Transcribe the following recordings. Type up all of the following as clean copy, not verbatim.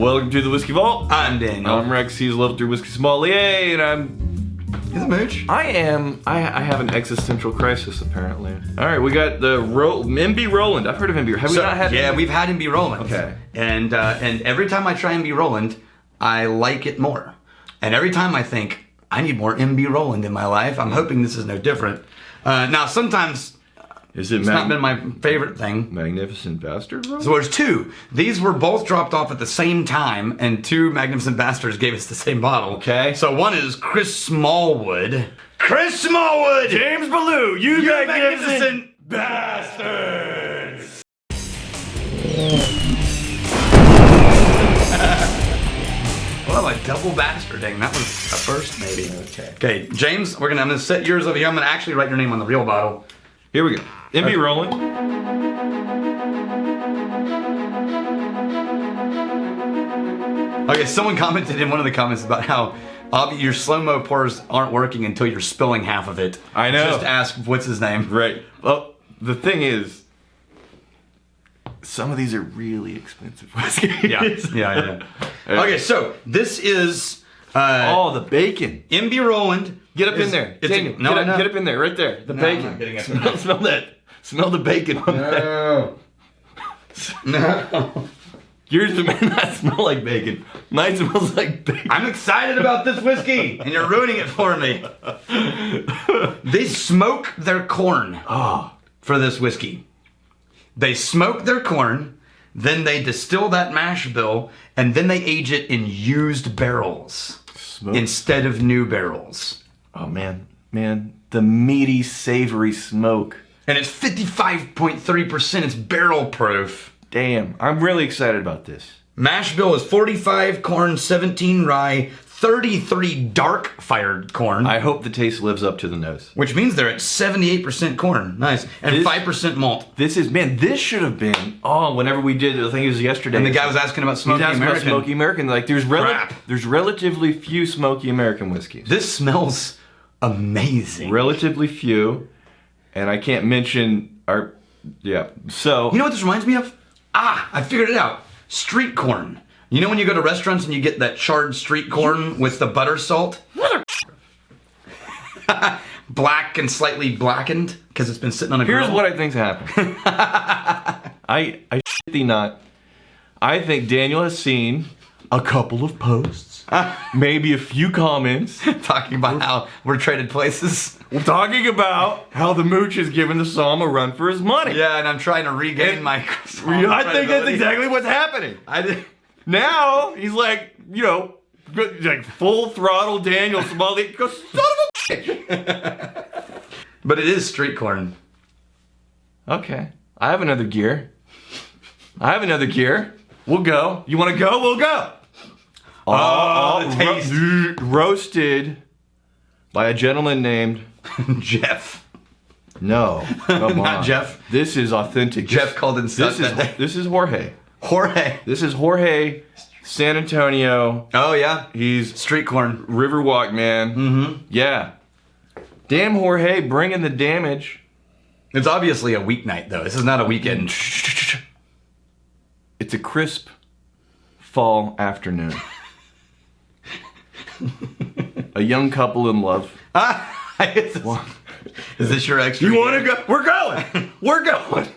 Welcome to the Whiskey Vault. I'm Daniel. I'm Rex. He's level 3 whiskey sommelier, and I'm. He's a mooch. I have an existential crisis apparently. All right, we got the MB Roland. I've heard of MB. Have we not had? Yeah, MB? we've had MB Roland. Okay. And every time I try MB Roland, I like it more. And every time I think I need more MB Roland in my life, I'm hoping this is no different. Now sometimes. It's not been my favorite thing. Magnificent Bastard Roland? So there's two. These were both dropped off at the same time, and two Magnificent Bastards gave us the same bottle. Okay. So one is Chris Smallwood. Chris Smallwood! James Ballou, you Magnificent Bastards! Well, a double bastarding. That was a first, maybe. Okay. Okay, James, I'm gonna set yours over here. I'm gonna actually write your name on the real bottle. Here we go. MB Roland. Okay, someone commented in one of the comments about how your slow-mo pours aren't working until you're spilling half of it. I know. Just ask, what's his name? Right. Well, the thing is, some of these are really expensive whiskeys. Yeah. Okay, so this is... the bacon. MB Roland. Get up in there. Daniel, get up in there, right there. The bacon. I'm not getting up in there. Smell that. Smell the bacon on that. No. Yours does not smell like bacon. Mine smells like bacon. I'm excited about this whiskey, and you're ruining it for me. They smoke their corn for this whiskey. They smoke their corn, then they distill that mash bill, and then they age it in used barrels instead of new barrels. Oh, man. The meaty, savory smoke. And it's 55.3%. It's barrel proof. Damn. I'm really excited about this. Mash bill is 45 corn, 17 rye, 33 dark fired corn. I hope the taste lives up to the nose. Which means they're at 78% corn. Nice. And 5% malt. This should have been, whenever we did, I think it was yesterday. And the guy was asking about Smoky American. Smoky American. Like, there's relatively few Smoky American whiskeys. This smells amazing. Relatively few. And I can't mention so. You know what this reminds me of? I figured it out. Street corn. You know when you go to restaurants and you get that charred street corn with the butter salt? Black and slightly blackened because it's been sitting on a grill. Here's what I think's happened. I shit thee not. I think Daniel has seen a couple of posts, maybe a few comments, talking about how we're traded places. We're talking about how the mooch is giving the Somm a run for his money. Yeah, and I'm trying to regain my. I think that's exactly what's happening. Now he's like, like full throttle Daniel Somali. Go, son of a bitch. But it is street corn. Okay, I have another gear. We'll go. You want to go? We'll go. The taste. Roasted by a gentleman named Jeff. No, come Not on. Jeff. This is authentic. Jeff called in stuff that day. This is Jorge. Jorge. This is Jorge San Antonio. Oh, yeah? He's street corn. Riverwalk, man. Mm-hmm. Yeah. Damn Jorge, bringing the damage. It's obviously a weeknight, though. This is not a weekend. It's a crisp fall afternoon. A young couple in love. Is this your extra? You want to go? We're going. We're going.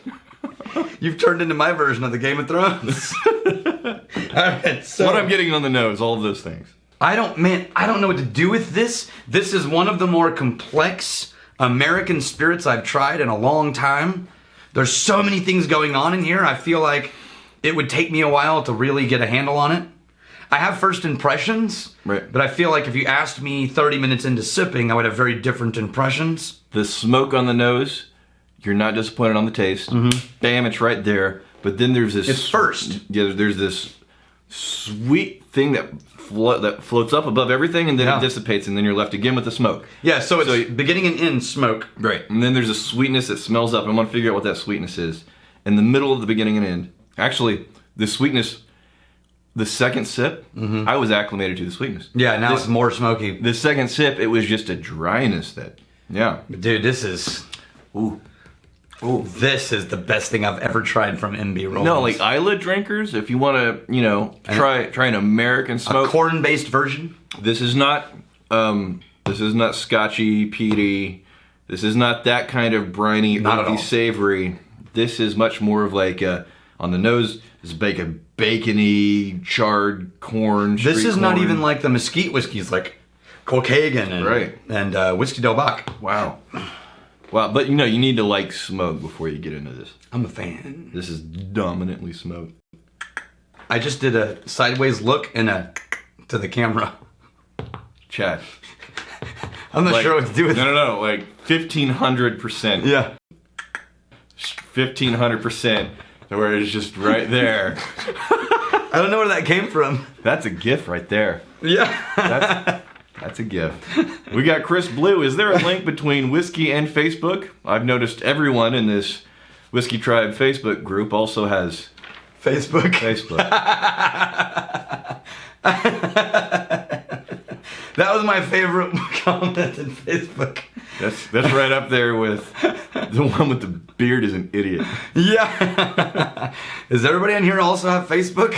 You've turned into my version of the Game of Thrones. Alright, so what I'm getting on the nose, all of those things. I don't know what to do with this. This is one of the more complex American spirits I've tried in a long time. There's so many things going on in here. I feel like it would take me a while to really get a handle on it. I have first impressions, right, but I feel like if you asked me 30 minutes into sipping, I would have very different impressions. The smoke on the nose, you're not disappointed on the taste. Mm-hmm. Bam, it's right there. But then there's this... It's first. Yeah, there's this sweet thing that floats up above everything, and then it dissipates, and then you're left again with the smoke. Yeah, so it's beginning and end smoke. Right. And then there's a sweetness that smells up. I want to figure out what that sweetness is. In the middle of the beginning and end. Actually, the sweetness... The second sip, I was acclimated to the sweetness. Yeah, now it's more smoky. The second sip, it was just a dryness that, But dude, this is... Ooh. Ooh. This is the best thing I've ever tried from MB Roland. No, like Isla drinkers, if you want to, try an American smoke. A corn-based version. This is not scotchy, peaty. This is not that kind of briny, Not at all. savory. This is much more of like on the nose. This is like a bacony, charred corn. This is street not corn. even like the mesquite whiskeys, like Cokagan and Whiskey Del Bach. Wow. Wow, but you need to like smoke before you get into this. I'm a fan. This is dominantly smoked. I just did a sideways look and to the camera. Chad. I'm not sure what to do with it. No, like 1,500%. Yeah. 1,500%, where it's just right there. I don't know where that came from. That's a gift right there. Yeah. That's a gift. We got Chris Blue. Is there a link between whiskey and Facebook? I've noticed everyone in this Whiskey Tribe Facebook group also has Facebook. That was my favorite comment in Facebook. That's right up there with the one with the beard is an idiot. Yeah. Does everybody in here also have Facebook?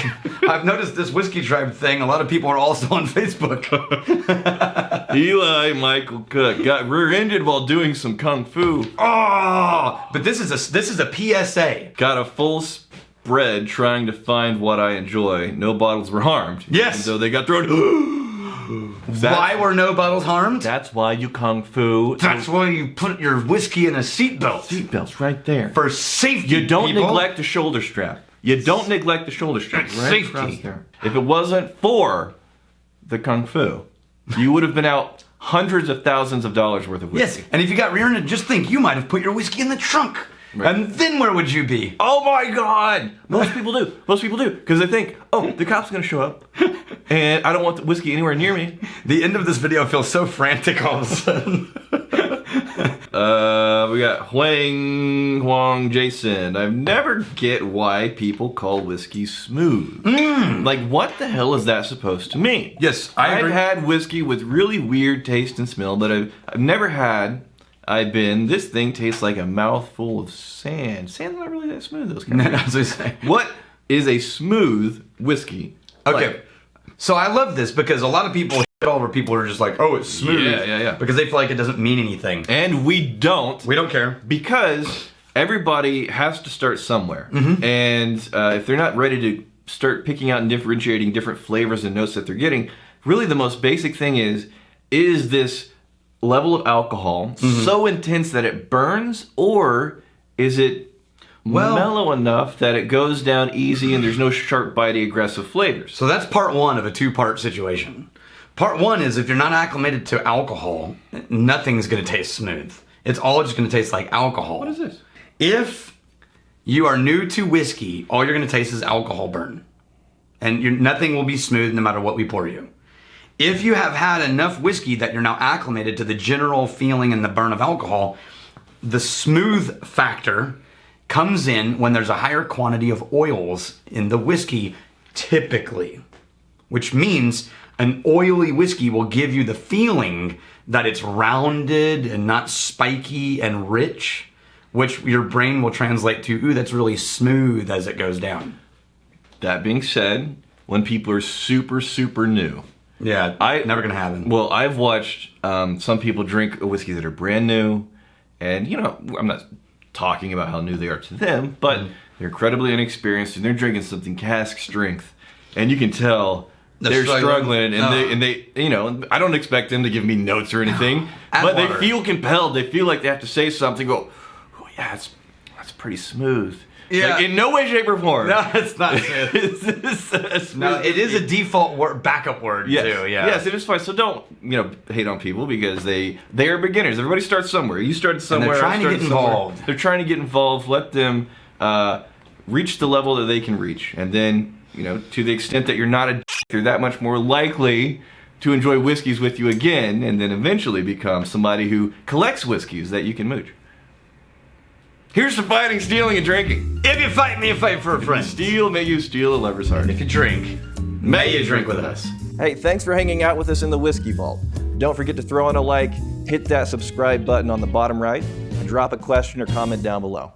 I've noticed this Whiskey Tribe thing. A lot of people are also on Facebook. Eli Michael Cook got rear-ended while doing some kung fu. Oh, but this is a PSA. Got a full spread trying to find what I enjoy. No bottles were harmed. Yes. And so they got thrown. Why were no bottles harmed? That's why you kung fu. That's why you put your whiskey in a seatbelt. Seatbelts right there. For safety, You don't people. neglect the shoulder strap. You don't neglect the shoulder strap. It's Right safety. across there. If it wasn't for the kung fu, you would have been out hundreds of thousands of dollars worth of whiskey. Yes, and if you got rear-ended, just think you might have put your whiskey in the trunk. Right. And then where would you be? Oh my God! Most people do. Most people do. Because they think, oh, the cop's going to show up. And I don't want the whiskey anywhere near me. The end of this video feels so frantic all of a sudden. We got Huang Jason. I never get why people call whiskey smooth. Like, what the hell is that supposed to mean? Yes, I've had whiskey with really weird taste and smell, but I've never had. This thing tastes like a mouthful of sand. Sand's not really that smooth. Those kind of That's what I'm saying. What is a smooth whiskey? Okay, like? so I love this because a lot of people shit all over people who are just like, oh, it's smooth. Yeah. Because they feel like it doesn't mean anything. And we don't. We don't care. Because everybody has to start somewhere. And if they're not ready to start picking out and differentiating different flavors and notes that they're getting, really the most basic thing is this level of alcohol so intense that it burns, or is it mellow enough that it goes down easy and there's no sharp, bitey, aggressive flavors? So that's part one of a two-part situation. Part one is if you're not acclimated to alcohol, nothing's going to taste smooth. It's all just going to taste like alcohol. What is this? If you are new to whiskey, all you're going to taste is alcohol burn. And nothing will be smooth no matter what we pour you. If you have had enough whiskey that you're now acclimated to the general feeling and the burn of alcohol, the smooth factor comes in when there's a higher quantity of oils in the whiskey, typically. Which means an oily whiskey will give you the feeling that it's rounded and not spiky and rich, which your brain will translate to, ooh, that's really smooth as it goes down. That being said, when people are super, super new, Yeah, never gonna happen. well, I've watched some people drink a whiskey that are brand new, and I'm not talking about how new they are to them, but they're incredibly inexperienced and they're drinking something cask strength, and you can tell they're struggling, and they I don't expect them to give me notes or anything, but they feel compelled. They feel like they have to say something. Go, oh yeah, that's pretty smooth. Yeah. Like, in no way, shape, or form. No, it's not. No, it is a default word, backup word too. Yeah. Yes, it is fine. So don't hate on people because they are beginners. Everybody starts somewhere. You started somewhere. And they're trying to get involved. They're trying to get involved. Let them reach the level that they can reach, and then to the extent that you're not a, they're that much more likely to enjoy whiskeys with you again, and then eventually become somebody who collects whiskeys that you can mooch. Here's to fighting, stealing, and drinking. If you fight me, you fight for a friend. May you steal a lover's heart. If you drink, may you drink with us. Hey, thanks for hanging out with us in the Whiskey Vault. Don't forget to throw in a like, hit that subscribe button on the bottom right, and drop a question or comment down below.